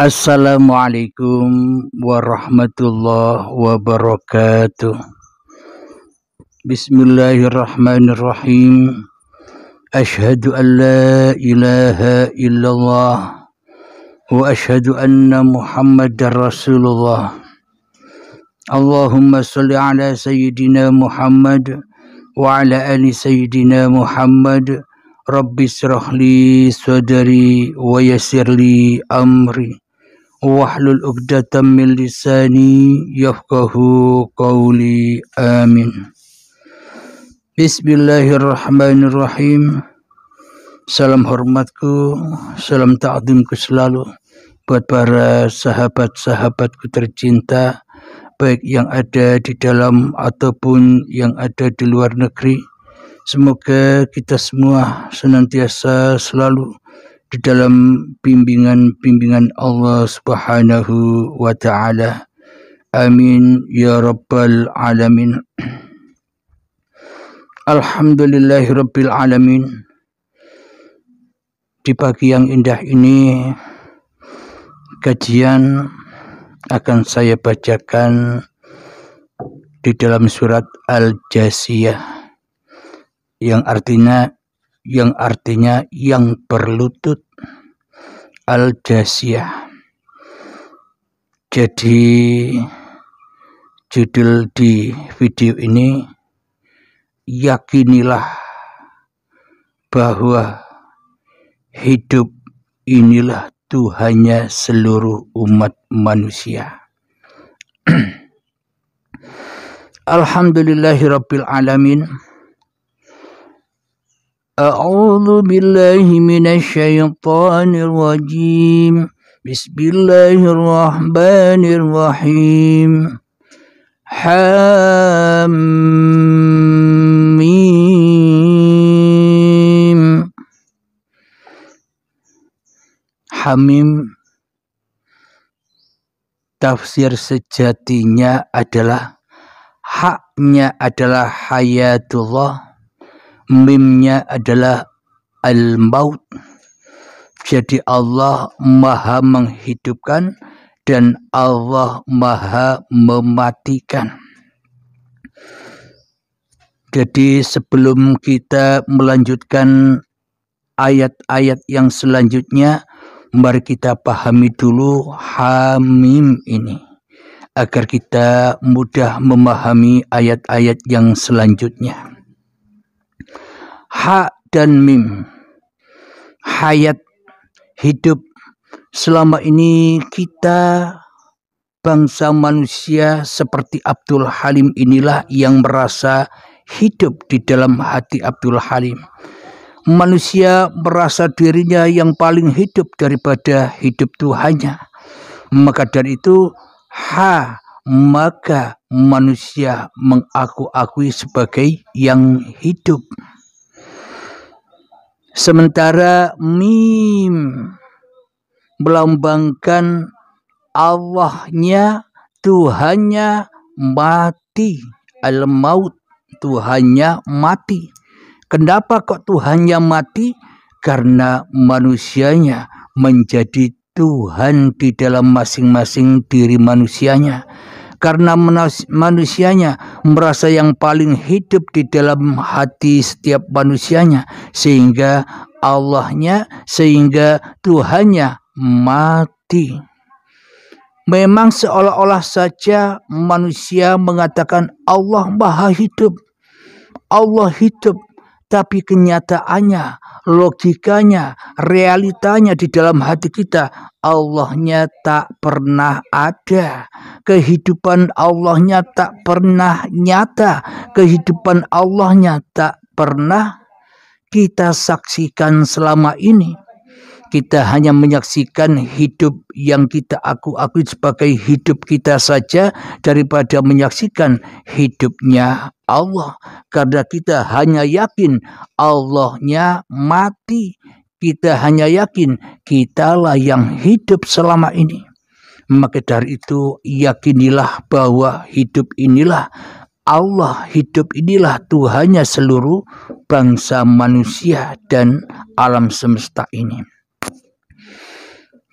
Assalamualaikum warahmatullahi wabarakatuh. Bismillahirrahmanirrahim. Ashhadu an la ilaha illallah wa ashhadu anna Muhammadar Rasulullah. Allahumma salli ala sayyidina Muhammad wa ala ali sayyidina Muhammad. Rabbi shrah li sadri wa yassir li amri wahlul 'uqdatam min lisani yafqahu qawli. Amin. Bismillahirrahmanirrahim. Salam hormatku, salam ta'zimku selalu buat para sahabat-sahabatku tercinta, baik yang ada di dalam ataupun yang ada di luar negeri. Semoga kita semua senantiasa selalu di dalam bimbingan Allah Subhanahu wa ta'ala. Amin ya rabbal alamin. Alhamdulillahi rabbil alamin. Di pagi yang indah ini, kajian akan saya bacakan di dalam surat Al-Jasiyah, yang artinya yang berlutut. Al-Jasiyah. Jadi judul di video ini, yakinilah bahwa hidup inilah Tuhannya seluruh umat manusia. Alhamdulillahirabbil alamin. A'udzu billahi minasyaitonir rajim. Bismillahirrahmanirrahim. Hamim. Hamim tafsir sejatinya adalah haknya adalah hayatullah, mimnya adalah al-maut. Jadi Allah maha menghidupkan dan Allah maha mematikan. Jadi sebelum kita melanjutkan ayat-ayat yang selanjutnya, mari kita pahami dulu Hamim ini, agar kita mudah memahami ayat-ayat yang selanjutnya. Ha dan mim, hayat, hidup. Selama ini kita bangsa manusia seperti Abdul Halim inilah yang merasa hidup di dalam hati Abdul Halim. Manusia merasa dirinya yang paling hidup daripada hidup Tuhannya. Maka dari itu, maka manusia mengaku-akui sebagai yang hidup. Sementara mim melambangkan Allahnya, Tuhannya mati, al-maut, Tuhannya mati. Kenapa kok Tuhannya mati? Karena manusianya menjadi Tuhan di dalam masing-masing diri manusianya. Karena manusianya merasa yang paling hidup di dalam hati setiap manusianya, sehingga Allahnya, sehingga Tuhannya mati. Memang seolah-olah saja manusia mengatakan Allah maha hidup, Allah hidup, tapi kenyataannya, logikanya, realitanya di dalam hati kita, Allahnya tak pernah ada. Kehidupan Allahnya tak pernah nyata. Kehidupan Allahnya tak pernah kita saksikan selama ini. Kita hanya menyaksikan hidup yang kita akui sebagai hidup kita saja daripada menyaksikan hidupnya Allah. Karena kita hanya yakin Allahnya mati. Kita hanya yakin kitalah yang hidup selama ini. Maka dari itu yakinilah bahwa hidup inilah Allah, hidup inilah Tuhannya seluruh bangsa manusia dan alam semesta ini.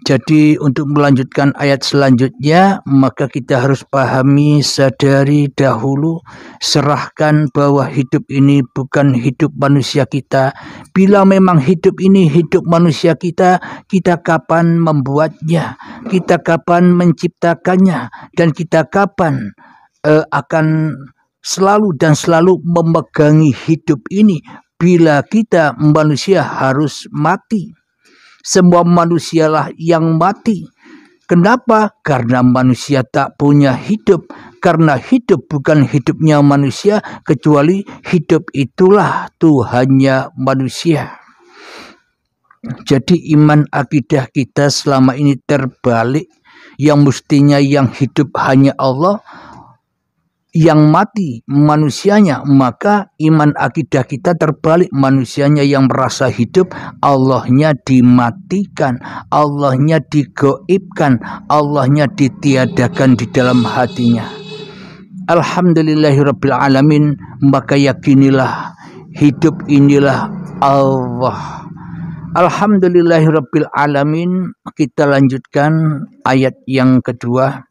Jadi untuk melanjutkan ayat selanjutnya, maka kita harus pahami, sadari dahulu, serahkan bahwa hidup ini bukan hidup manusia kita. Bila memang hidup ini hidup manusia kita, kita kapan membuatnya, kita kapan menciptakannya, dan kita kapan akan selalu dan selalu memegangi hidup ini bila kita manusia harus mati. Semua manusialah yang mati. Kenapa? Karena manusia tak punya hidup. Karena hidup bukan hidupnya manusia, kecuali hidup itulah Tuhannya manusia. Jadi iman akidah kita selama ini terbalik. Yang mestinya yang hidup hanya Allah, yang mati manusianya, maka iman akidah kita terbalik, manusianya yang merasa hidup, Allahnya dimatikan, Allahnya digoibkan, Allahnya ditiadakan di dalam hatinya. Alhamdulillahirabbil alamin, maka yakinilah hidup inilah Allah. Alhamdulillahirabbil alamin. Kita lanjutkan ayat yang kedua.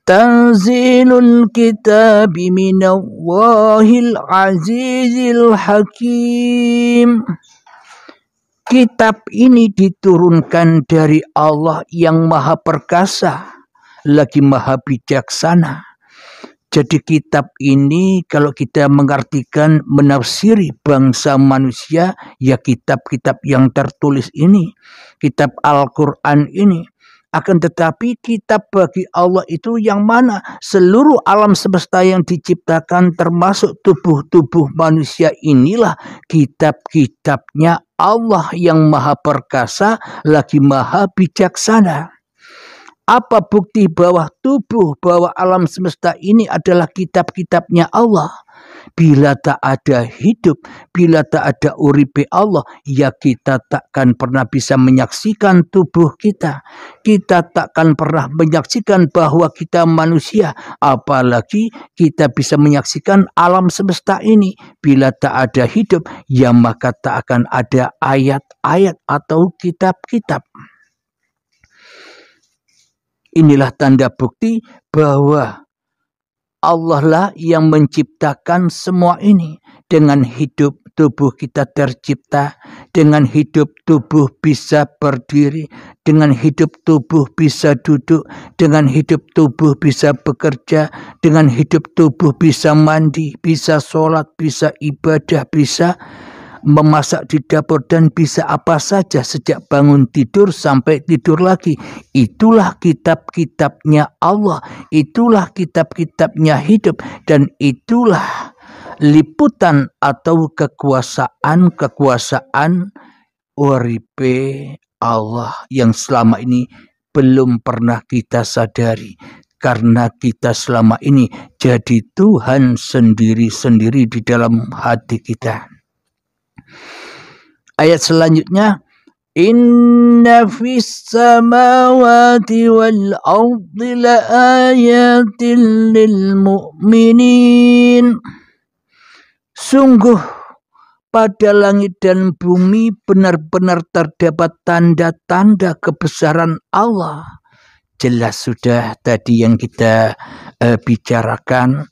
Tanzilul kitabi minallahil azizil hakim. Kitab ini diturunkan dari Allah yang maha perkasa, lagi maha bijaksana. Jadi kitab ini kalau kita mengartikan, menafsiri bangsa manusia, ya kitab-kitab yang tertulis ini, kitab Al-Quran ini. Akan tetapi kitab bagi Allah itu yang mana? Seluruh alam semesta yang diciptakan termasuk tubuh-tubuh manusia inilah kitab-kitabnya Allah yang maha perkasa lagi maha bijaksana. Apa bukti bahwa tubuh, bahwa alam semesta ini adalah kitab-kitabnya Allah? Bila tak ada hidup, bila tak ada uripe Allah, ya kita takkan pernah bisa menyaksikan tubuh kita. Kita takkan pernah menyaksikan bahwa kita manusia. Apalagi kita bisa menyaksikan alam semesta ini. Bila tak ada hidup, ya maka tak akan ada ayat-ayat atau kitab-kitab. Inilah tanda bukti bahwa Allah lah yang menciptakan semua ini. Dengan hidup tubuh kita tercipta, dengan hidup tubuh bisa berdiri, dengan hidup tubuh bisa duduk, dengan hidup tubuh bisa bekerja, dengan hidup tubuh bisa mandi, bisa sholat, bisa ibadah, bisa memasak di dapur, dan bisa apa saja sejak bangun tidur sampai tidur lagi. Itulah kitab-kitabnya Allah, itulah kitab-kitabnya hidup, dan itulah liputan atau kekuasaan uripe Allah yang selama ini belum pernah kita sadari. Karena kita selama ini jadi Tuhan sendiri-sendiri di dalam hati kita. Ayat selanjutnya, inna fis samawati wal ardi laayatin lil mu'minin. Sungguh pada langit dan bumi benar-benar terdapat tanda-tanda kebesaran Allah. Jelas sudah tadi yang kita bicarakan,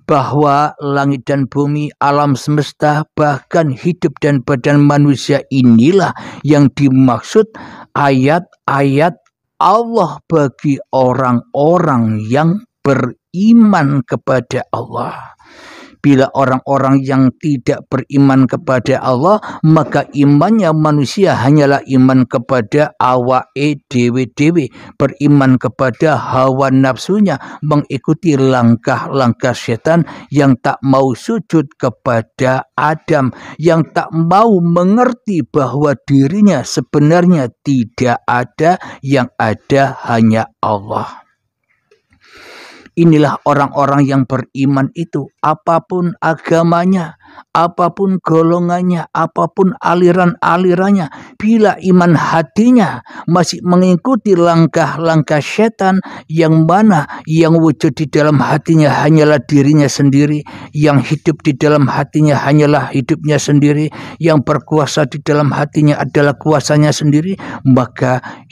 bahwa langit dan bumi, alam semesta, bahkan hidup dan badan manusia inilah yang dimaksud ayat-ayat Allah bagi orang-orang yang beriman kepada Allah. Bila orang-orang yang tidak beriman kepada Allah, maka imannya manusia hanyalah iman kepada awake dewe-dewe, beriman kepada hawa nafsunya, mengikuti langkah-langkah setan yang tak mau sujud kepada Adam, yang tak mau mengerti bahwa dirinya sebenarnya tidak ada, yang ada hanya Allah. Inilah orang-orang yang beriman itu, apapun agamanya, apapun golongannya, apapun aliran-alirannya, bila iman hatinya masih mengikuti langkah-langkah setan, yang mana yang wujud di dalam hatinya hanyalah dirinya sendiri, yang hidup di dalam hatinya hanyalah hidupnya sendiri, yang berkuasa di dalam hatinya adalah kuasanya sendiri, maka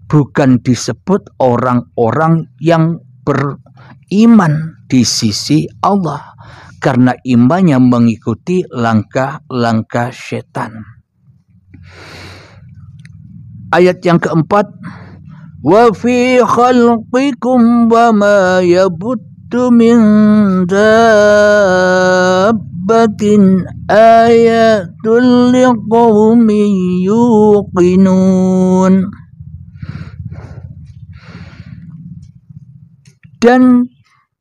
bukan disebut orang-orang yang beriman di sisi Allah, karena imannya mengikuti langkah-langkah setan. Ayat yang keempat, wa fi khalqikum wa ma yabuttu min dabbatin ayatul liqaumin yuqinun. Dan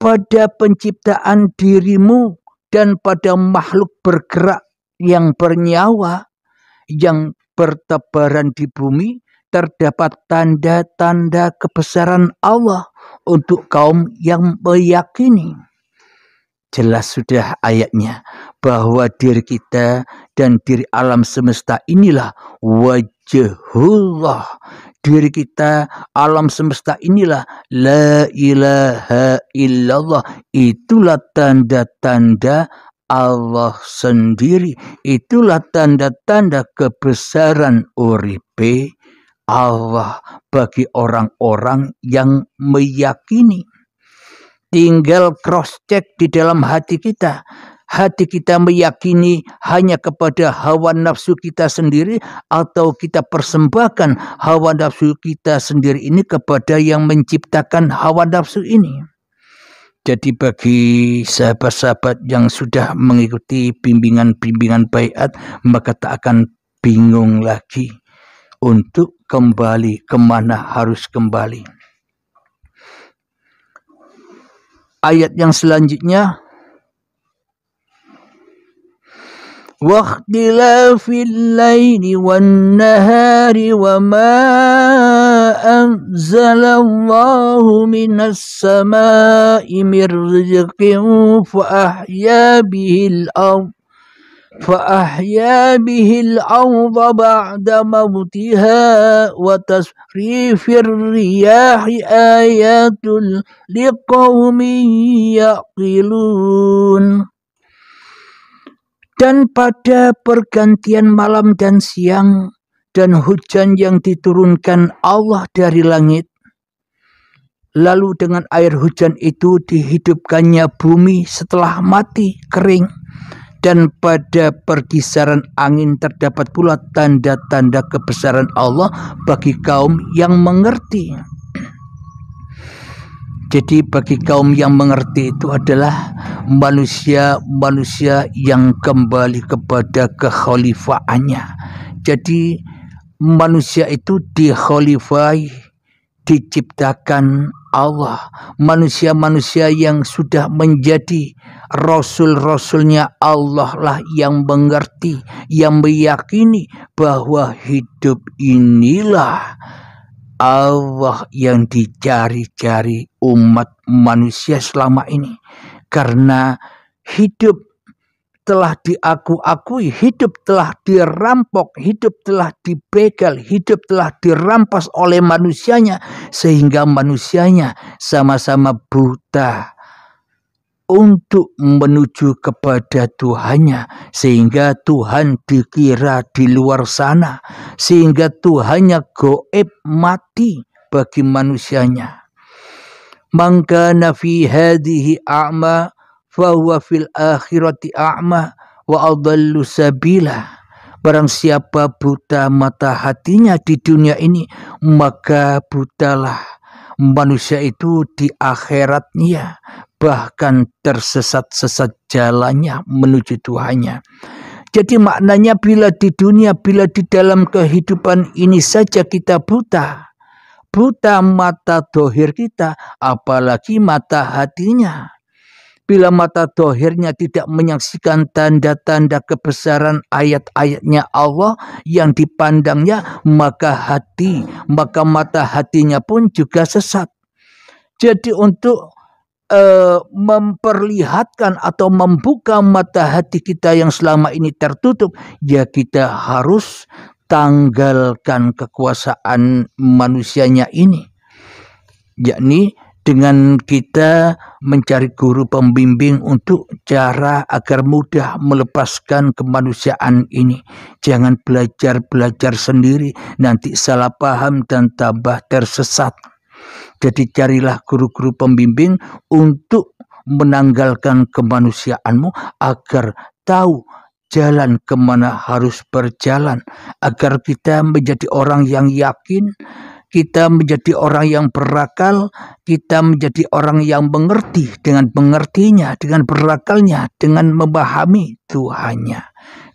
pada penciptaan dirimu dan pada makhluk bergerak yang bernyawa yang bertebaran di bumi terdapat tanda-tanda kebesaran Allah untuk kaum yang meyakini. Jelas sudah ayatnya bahwa diri kita dan diri alam semesta inilah wajhullah. Diri kita, alam semesta inilah la ilaha illallah. Itulah tanda-tanda Allah sendiri. Itulah tanda-tanda kebesaran uripe Allah bagi orang-orang yang meyakini. Tinggal cross check di dalam hati kita. Hati kita meyakini hanya kepada hawa nafsu kita sendiri, atau kita persembahkan hawa nafsu kita sendiri ini kepada yang menciptakan hawa nafsu ini. Jadi bagi sahabat-sahabat yang sudah mengikuti bimbingan-bimbingan baiat, maka tak akan bingung lagi untuk kembali kemana harus kembali. Ayat yang selanjutnya, waqtilafil laili wan nahari wa ma anzalallahu minas samaa'i mir rizqin fa ahya bihil ardha ba'da mautiha wa tasrifir riyahi ayatul liqaumin yaqilun. Dan pada pergantian malam dan siang dan hujan yang diturunkan Allah dari langit, lalu dengan air hujan itu dihidupkannya bumi setelah mati kering, dan pada pergisaran angin terdapat pula tanda-tanda kebesaran Allah bagi kaum yang mengerti. Jadi bagi kaum yang mengerti itu adalah manusia-manusia yang kembali kepada kekhalifaannya. Jadi manusia itu dikhalifai, diciptakan Allah. Manusia-manusia yang sudah menjadi rasul-rasulnya Allah lah yang mengerti, yang meyakini bahwa hidup inilah Allah yang dicari-cari umat manusia selama ini. Karena hidup telah diakui, hidup telah dirampok, hidup telah dibegal, hidup telah dirampas oleh manusianya, sehingga manusianya sama-sama buta untuk menuju kepada Tuhannya, sehingga Tuhan dikira di luar sana, sehingga Tuhannya goib mati bagi manusianya. Man kana fi hadhihi a'ma fahuwa fil akhirati a'ma wa adallu sabila. Barang siapa buta mata hatinya di dunia ini, maka butalah manusia itu di akhiratnya, bahkan tersesat-sesat jalannya menuju Tuhannya. Jadi maknanya bila di dunia, bila di dalam kehidupan ini saja kita buta mata dohir kita, apalagi mata hatinya. Bila mata dohirnya tidak menyaksikan tanda-tanda kebesaran ayat-ayatnya Allah yang dipandangnya, maka mata hatinya pun juga sesat. Jadi untuk memperlihatkan atau membuka mata hati kita yang selama ini tertutup, ya kita harus tanggalkan kekuasaan manusianya ini, yakni dengan kita mencari guru pembimbing untuk cara agar mudah melepaskan kemanusiaan ini. Jangan belajar sendiri, nanti salah paham dan tambah tersesat. Jadi carilah guru-guru pembimbing untuk menanggalkan kemanusiaanmu agar tahu jalan kemana harus berjalan, agar kita menjadi orang yang yakin, kita menjadi orang yang berakal, kita menjadi orang yang mengerti dengan mengertinya, dengan berakalnya, dengan memahami Tuhannya.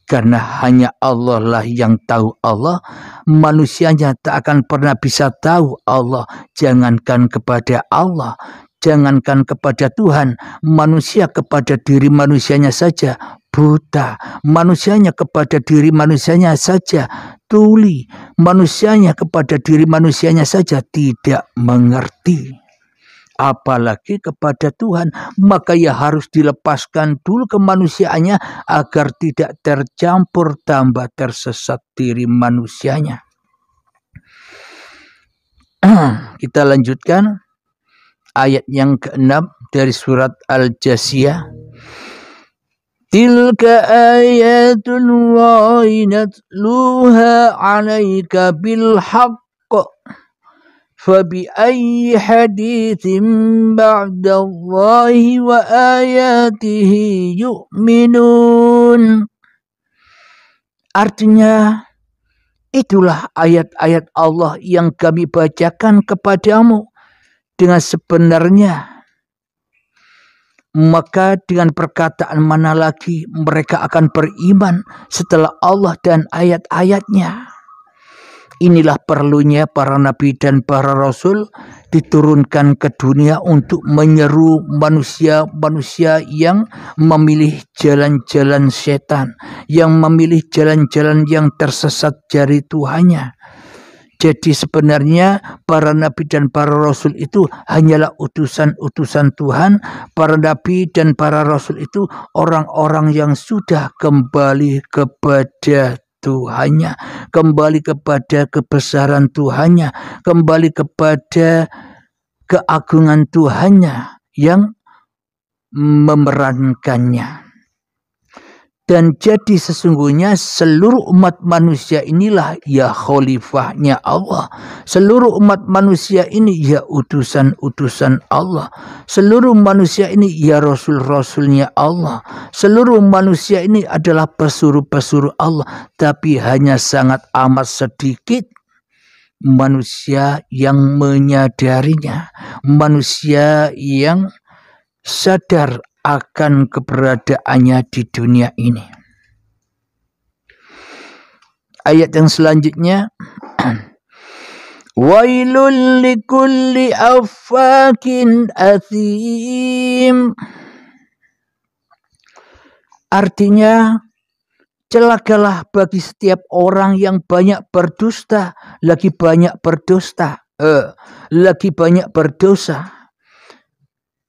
Karena hanya Allah lah yang tahu Allah, manusianya tak akan pernah bisa tahu Allah. Jangankan kepada Allah, jangankan kepada Tuhan, manusia kepada diri manusianya saja buta, manusianya kepada diri manusianya saja tuli, manusianya kepada diri manusianya saja tidak mengerti, apalagi kepada Tuhan. Maka ia harus dilepaskan dulu kemanusiaannya agar tidak tercampur tambah tersesat diri manusianya. Kita lanjutkan ayat yang ke-6 dari surat Al-Jasiyah. Tilka ayatullahi natluha 'alaika bil haqq fabi ayyi haditsin ba'dallahi wa ayatihi yu'minun. Artinya, itulah ayat-ayat Allah yang kami bacakan kepadamu dengan sebenarnya. Maka dengan perkataan mana lagi mereka akan beriman setelah Allah dan ayat-ayatnya. Inilah perlunya para nabi dan para rasul diturunkan ke dunia untuk menyeru manusia-manusia yang memilih jalan-jalan setan, yang memilih jalan-jalan yang tersesat dari Tuhannya. Jadi sebenarnya para nabi dan para rasul itu hanyalah utusan-utusan Tuhan. Para nabi dan para rasul itu orang-orang yang sudah kembali kepada Tuhannya, kembali kepada kebesaran Tuhannya, kembali kepada keagungan Tuhannya yang memerankannya. Dan jadi sesungguhnya seluruh umat manusia inilah ya khalifahnya Allah. Seluruh umat manusia ini ya utusan-utusan Allah. Seluruh manusia ini ya rasul-rasulnya Allah. Seluruh manusia ini adalah pesuruh-pesuruh Allah. Tapi hanya sangat amat sedikit manusia yang menyadarinya. Manusia yang sadar akan keberadaannya di dunia ini. Ayat yang selanjutnya, wailul likulli affakin athim. Artinya, celakalah bagi setiap orang yang banyak berdusta, lagi banyak berdosa.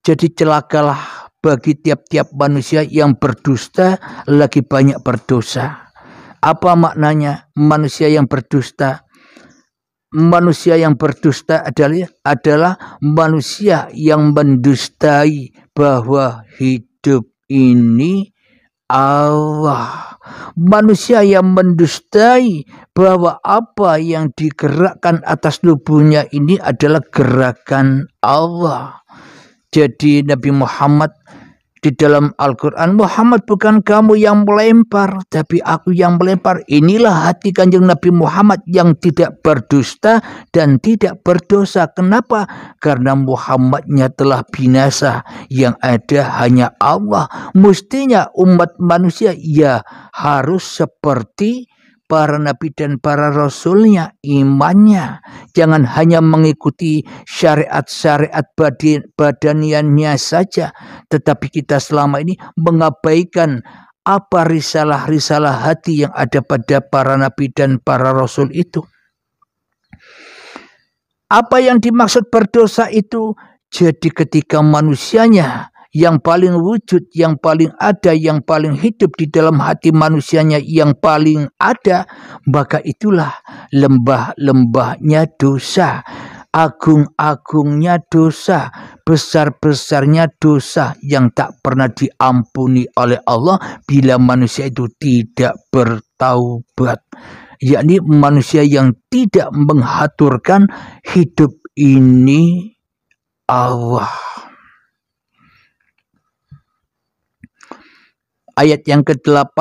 Jadi celakalah bagi tiap-tiap manusia yang berdusta, lagi banyak berdosa. Apa maknanya manusia yang berdusta? Manusia yang berdusta adalah manusia yang mendustai bahwa hidup ini Allah. Manusia yang mendustai bahwa apa yang digerakkan atas tubuhnya ini adalah gerakan Allah. Jadi Nabi Muhammad di dalam Al-Quran, Muhammad bukan kamu yang melempar, tapi aku yang melempar. Inilah hati Kanjeng Nabi Muhammad yang tidak berdusta dan tidak berdosa. Kenapa? Karena Muhammadnya telah binasa. Yang ada hanya Allah. Mestinya umat manusia ya harus seperti para nabi dan para rasulnya imannya. Jangan hanya mengikuti syariat-syariat badaniannya saja. Tetapi kita selama ini mengabaikan apa risalah-risalah hati yang ada pada para nabi dan para rasul itu. Apa yang dimaksud berdosa itu? Jadi ketika manusianya yang paling wujud, yang paling ada, yang paling hidup di dalam hati manusianya yang paling ada, maka itulah lembah-lembahnya dosa. agung-agungnya dosa, besar-besarnya dosa yang tak pernah diampuni oleh Allah bila manusia itu tidak bertaubat, yakni manusia yang tidak mengaturkan hidup ini Allah. Ayat yang ke-8,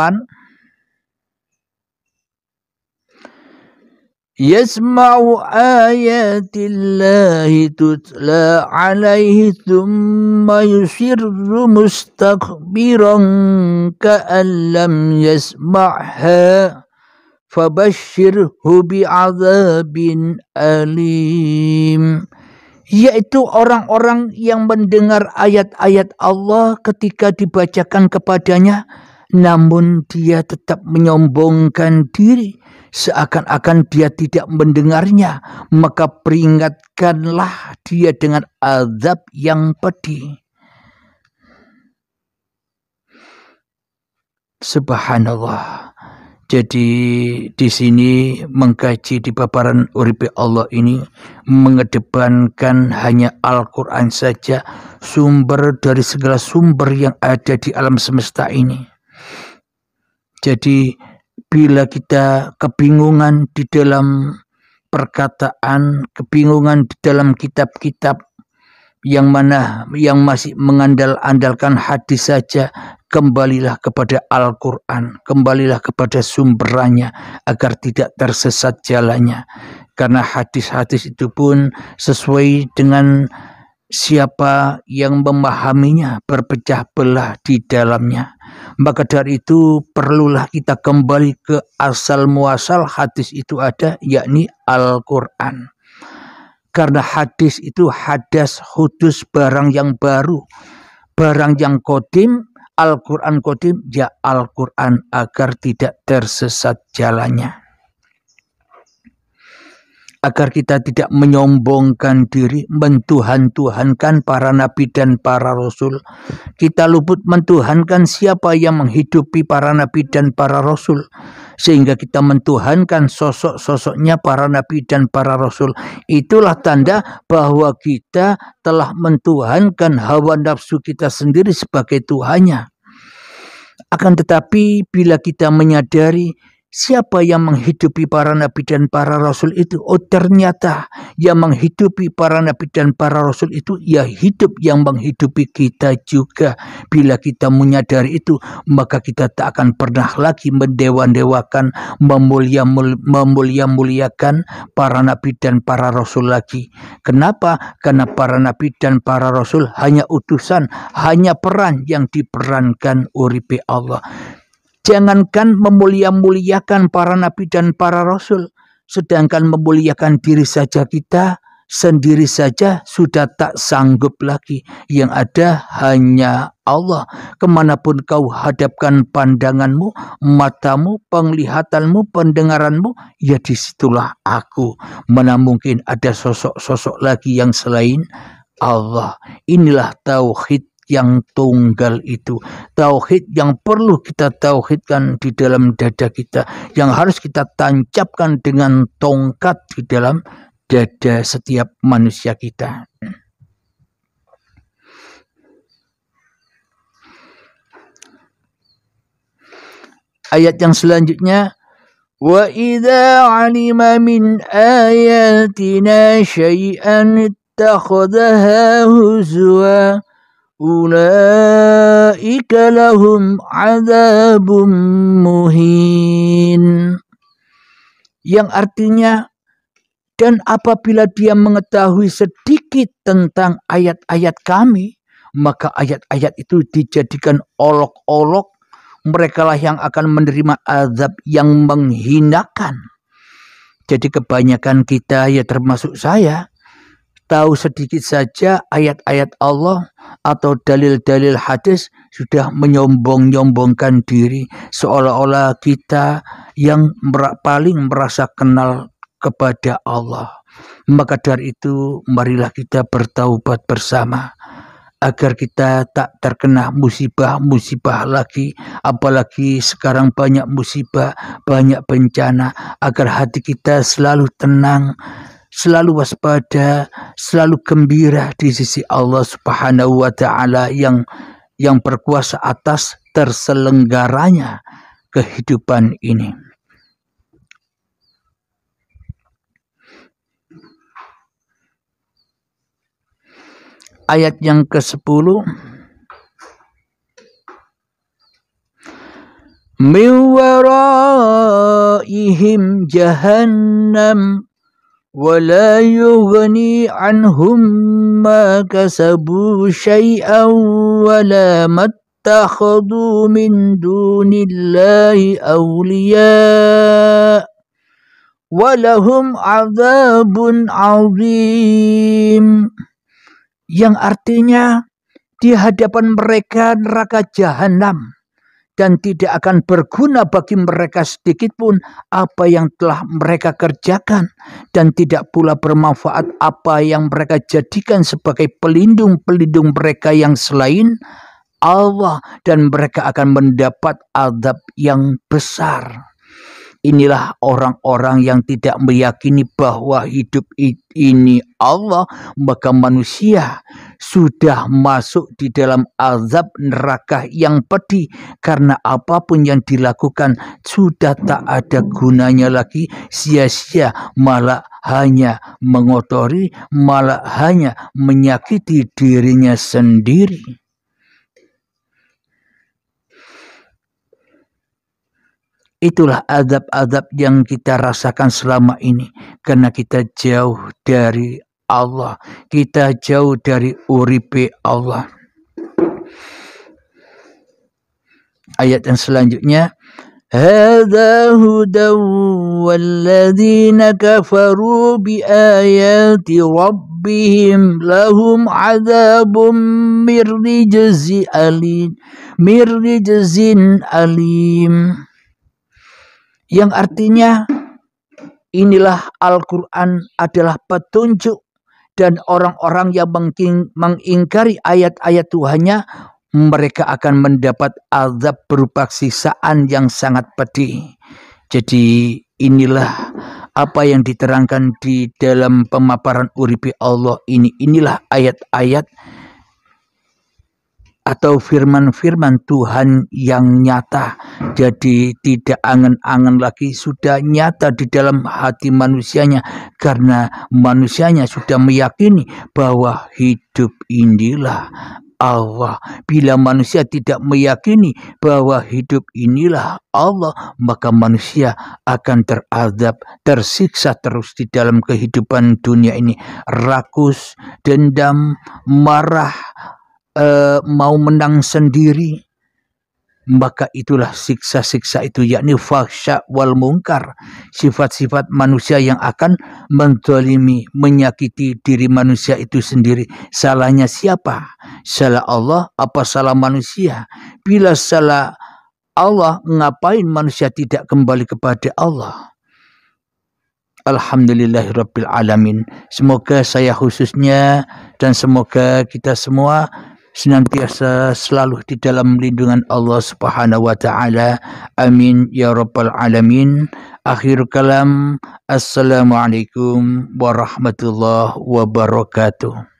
yasma'u ayatillahi tutla alaihi thumma yusirru mustakbiran ka'an lam yasma'ha fabashshirhu bi'adzabin alim. Yaitu orang-orang yang mendengar ayat-ayat Allah ketika dibacakan kepadanya, namun dia tetap menyombongkan diri seakan-akan dia tidak mendengarnya, maka peringatkanlah dia dengan azab yang pedih. Subhanallah. Jadi di sini mengkaji di paparan uripe Allah ini mengedepankan hanya Al-Quran saja, sumber dari segala sumber yang ada di alam semesta ini. Jadi bila kita kebingungan di dalam perkataan, kebingungan di dalam kitab-kitab yang mana yang masih mengandalkan hadis saja, kembalilah kepada Al-Quran, kembalilah kepada sumberannya agar tidak tersesat jalannya. Karena hadis-hadis itu pun sesuai dengan siapa yang memahaminya, berpecah belah di dalamnya. Maka dari itu perlulah kita kembali ke asal muasal hadis itu ada, yakni Al-Quran. Karena hadis itu hadas hudus, barang yang baru, barang yang kodim. Al-Quran kodim, ya Al-Quran agar tidak tersesat jalannya. Agar kita tidak menyombongkan diri, mentuhan-tuhankan para nabi dan para rasul. Kita luput mentuhankan siapa yang menghidupi para nabi dan para rasul. Sehingga kita mentuhankan sosok-sosoknya para nabi dan para rasul. Itulah tanda bahwa kita telah mentuhankan hawa nafsu kita sendiri sebagai Tuhannya. Akan tetapi bila kita menyadari siapa yang menghidupi para nabi dan para rasul itu, oh ternyata yang menghidupi para nabi dan para rasul itu ya hidup yang menghidupi kita juga. Bila kita menyadari itu, maka kita tak akan pernah lagi mendewa-dewakan, memulia-muliakan para nabi dan para rasul lagi. Kenapa? Karena para nabi dan para rasul hanya utusan, hanya peran yang diperankan uripe Allah. Jangankan memulia-muliakan para nabi dan para rasul, sedangkan memuliakan diri saja kita sendiri saja sudah tak sanggup lagi. Yang ada hanya Allah. Kemanapun kau hadapkan pandanganmu, matamu, penglihatanmu, pendengaranmu, ya disitulah aku. Mana mungkin ada sosok-sosok lagi yang selain Allah. Inilah tauhid yang tunggal itu, tauhid yang perlu kita tauhidkan di dalam dada kita, yang harus kita tancapkan dengan tongkat di dalam dada setiap manusia kita. Ayat yang selanjutnya, wa idza 'alima min ayatina syai'an ittakhadhaha huzwa ulaika lahum adzabun muhin. Yang artinya, dan apabila dia mengetahui sedikit tentang ayat-ayat kami, maka ayat-ayat itu dijadikan olok-olok. Mereka lah yang akan menerima azab yang menghinakan. Jadi kebanyakan kita, ya termasuk saya, tahu sedikit saja ayat-ayat Allah atau dalil-dalil hadis sudah menyombong-nyombongkan diri, seolah-olah kita yang paling merasa kenal kepada Allah. Maka dari itu marilah kita bertaubat bersama agar kita tak terkena musibah-musibah lagi. Apalagi sekarang banyak musibah, banyak bencana, agar hati kita selalu tenang, selalu waspada, selalu gembira di sisi Allah Subhanahu wa taala yang berkuasa atas terselenggaranya kehidupan ini. Ayat yang ke-10, min waraihim jahannam ولا يغني عنهم ما كسبوا شيئا ولا ما اتخذوا من دون الله أولياء ولهم عذاب عظيم, yang artinya di hadapan mereka neraka jahanam dan tidak akan berguna bagi mereka sedikit pun apa yang telah mereka kerjakan, dan tidak pula bermanfaat apa yang mereka jadikan sebagai pelindung-pelindung mereka yang selain Allah, dan mereka akan mendapat azab yang besar. Inilah orang-orang yang tidak meyakini bahwa hidup ini Allah, maka manusia sudah masuk di dalam azab neraka yang pedih, karena apapun yang dilakukan sudah tak ada gunanya lagi, sia-sia, malah hanya mengotori, malah hanya menyakiti dirinya sendiri. Itulah azab-azab yang kita rasakan selama ini karena kita jauh dari Allah, kita jauh dari uripe Allah. Ayat yang selanjutnya, hadza hudan walladzina kafaru biayati rabbihim lahum adzabun mir rijzin alim. Yang artinya inilah Al-Quran adalah petunjuk, dan orang-orang yang mengingkari ayat-ayat Tuhannya, mereka akan mendapat azab berupa siksaan yang sangat pedih. Jadi inilah apa yang diterangkan di dalam pemaparan uripi Allah ini. Inilah ayat-ayat atau firman-firman Tuhan yang nyata. Jadi tidak angan-angan lagi, sudah nyata di dalam hati manusianya, karena manusianya sudah meyakini bahwa hidup inilah Allah. Bila manusia tidak meyakini bahwa hidup inilah Allah, maka manusia akan terazab, tersiksa terus di dalam kehidupan dunia ini. Rakus, dendam, marah, mau menang sendiri, maka itulah siksa-siksa itu, yakni fahsya wal mungkar, sifat-sifat manusia yang akan menzalimi, menyakiti diri manusia itu sendiri. Salahnya siapa? Salah Allah apa salah manusia? Bila salah Allah, ngapain manusia tidak kembali kepada Allah? Alhamdulillahirabbil alamin. Semoga saya khususnya dan semoga kita semua senantiasa selalu di dalam lindungan Allah Subhanahu wa taala. Amin ya rabbal alamin. Akhir kalam, assalamualaikum warahmatullahi wabarakatuh.